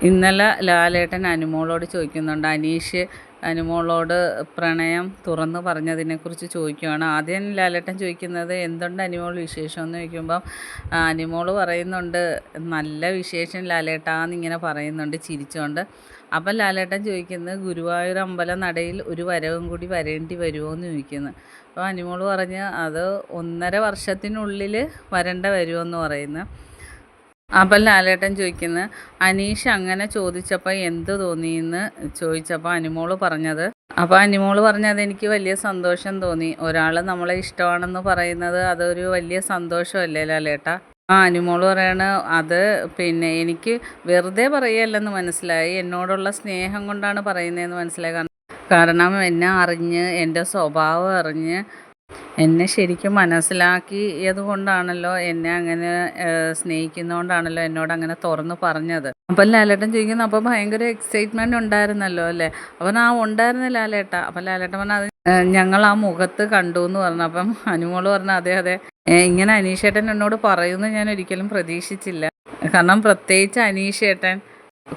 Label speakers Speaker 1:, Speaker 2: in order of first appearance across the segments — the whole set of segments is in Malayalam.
Speaker 1: ഇന്നലെ ലാലേട്ടൻ അനുമോളോട് ചോദിക്കുന്നുണ്ട്. അനീഷ് അനുമോളോട് പ്രണയം തുറന്ന് പറഞ്ഞതിനെക്കുറിച്ച് ചോദിക്കുകയാണ്. ആദ്യം ലാലേട്ടൻ ചോദിക്കുന്നത് എന്തുണ്ട് അനുമോൾ വിശേഷം എന്ന് ചോദിക്കുമ്പം അനുമോൾ പറയുന്നുണ്ട് നല്ല വിശേഷം ലാലേട്ടാന്നിങ്ങനെ പറയുന്നുണ്ട് ചിരിച്ചുകൊണ്ട്. അപ്പം ലാലേട്ടൻ ചോദിക്കുന്നത് ഗുരുവായൂർ അമ്പലം നടയിൽ ഒരു വരവും കൂടി വരേണ്ടി വരുമോ എന്ന് ചോദിക്കുന്നു. അപ്പോൾ അനുമോൾ പറഞ്ഞ് അത് 1.5 വർഷത്തിനുള്ളിൽ വരേണ്ട വരുമെന്ന് പറയുന്നു. അപ്പം ലാലേട്ടൻ ചോദിക്കുന്നത് അനീഷ് അങ്ങനെ ചോദിച്ചപ്പോൾ എന്ത് തോന്നിയെന്ന് ചോദിച്ചപ്പോൾ അനുമോൾ പറഞ്ഞത് എനിക്ക് വലിയ സന്തോഷം തോന്നി. ഒരാൾ നമ്മളെ ഇഷ്ടമാണെന്ന് പറയുന്നത് അതൊരു വലിയ സന്തോഷമല്ലേ ലാലേട്ടാ. അനുമോൾ പറയാണ് അത് പിന്നെ എനിക്ക് വെറുതെ പറയുകയല്ലെന്ന് മനസ്സിലായി, എന്നോടുള്ള സ്നേഹം കൊണ്ടാണ് പറയുന്നതെന്ന് മനസ്സിലായി. കാരണം എന്നെ അറിഞ്ഞ് എൻ്റെ സ്വഭാവം അറിഞ്ഞ് എന്നെ ശരിക്കും മനസ്സിലാക്കിയത് കൊണ്ടാണല്ലോ, എന്നെ അങ്ങനെ സ്നേഹിക്കുന്നതുകൊണ്ടാണല്ലോ എന്നോടങ്ങനെ തുറന്ന് പറഞ്ഞത്. അപ്പം ലാലേട്ടൻ ചോദിക്കുന്നു അപ്പോൾ ഭയങ്കര എക്സൈറ്റ്മെൻറ്റ് ഉണ്ടായിരുന്നല്ലോ അല്ലേ? അപ്പം ഉണ്ടായിരുന്നു ലാലേട്ട. അപ്പം ലാലേട്ടൻ പറഞ്ഞാൽ അത് ഞങ്ങൾ ആ മുഖത്ത് കണ്ടു എന്ന് പറഞ്ഞു. അപ്പം അനുമോൾ പറഞ്ഞു അതെ അതെ, ഇങ്ങനെ അനീഷേട്ടൻ എന്നോട് പറയുമെന്ന് ഞാൻ ഒരിക്കലും പ്രതീക്ഷിച്ചില്ല. കാരണം പ്രത്യേകിച്ച് അനീഷേട്ടൻ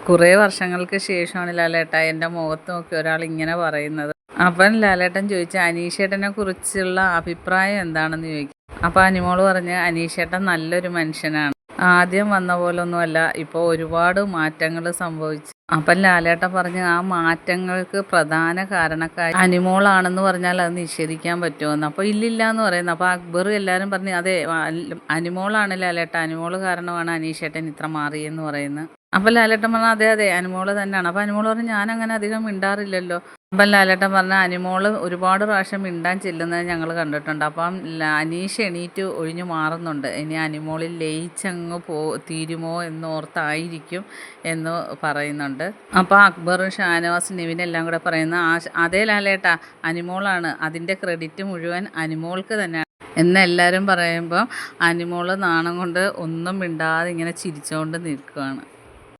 Speaker 1: കുറേ വർഷങ്ങൾക്ക് ശേഷമാണ് ലാലേട്ട എൻ്റെ മുഖത്ത് നോക്കി ഒരാൾ ഇങ്ങനെ പറയുന്നത്. അപ്പം ലാലേട്ടൻ ചോദിച്ചു അനീഷേട്ടനെ കുറിച്ചുള്ള അഭിപ്രായം എന്താണെന്ന് ചോദിക്കും. അപ്പം അനുമോൾ പറഞ്ഞ് അനീഷേട്ടൻ നല്ലൊരു മനുഷ്യനാണ്, ആദ്യം വന്ന പോലൊന്നുമല്ല, ഇപ്പോൾ ഒരുപാട് മാറ്റങ്ങൾ സംഭവിച്ചു. അപ്പം ലാലേട്ടൻ പറഞ്ഞ് ആ മാറ്റങ്ങൾക്ക് പ്രധാന കാരണക്കാരി അനുമോളാണെന്ന് പറഞ്ഞാൽ അത് നിഷേധിക്കാൻ പറ്റുമെന്ന്. അപ്പോൾ ഇല്ലില്ല എന്ന് പറയുന്നു. അപ്പോൾ അക്ബർ എല്ലാവരും പറഞ്ഞ് അതെ അനുമോളാണ് ലാലേട്ട, അനുമോൾ കാരണമാണ് അനീഷേട്ടൻ ഇത്ര മാറിയെന്ന് പറയുന്നത്. അപ്പം ലാലേട്ടൻ പറഞ്ഞാൽ അതെ അതെ അനുമോൾ തന്നെയാണ്. അപ്പോൾ അനുമോൾ പറഞ്ഞു ഞാനങ്ങനെ അധികം മിണ്ടാറില്ലല്ലോ. അപ്പം ലാലേട്ടൻ പറഞ്ഞ അനുമോൾ ഒരുപാട് പ്രാവശ്യം മിണ്ടാൻ ചെല്ലുന്നത് ഞങ്ങൾ കണ്ടിട്ടുണ്ട്. അപ്പം അനീഷ് എണീറ്റ് ഒഴിഞ്ഞു മാറുന്നുണ്ട്. ഇനി അനുമോളിൽ ലയിച്ചങ്ങ് തീരുമോ എന്നോർത്തായിരിക്കും എന്ന് പറയുന്നുണ്ട്. അപ്പോൾ അക്ബറും ഷാനവാസും നിവിനെല്ലാം കൂടെ പറയുന്ന അതേ ലാലേട്ട അനുമോളാണ്, അതിൻ്റെ ക്രെഡിറ്റ് മുഴുവൻ അനുമോൾക്ക് തന്നെയാണ് എന്നെല്ലാവരും പറയുമ്പോൾ അനുമോൾ നാണം കൊണ്ട് ഒന്നും മിണ്ടാതെ ഇങ്ങനെ ചിരിച്ചുകൊണ്ട് നിൽക്കുകയാണ്.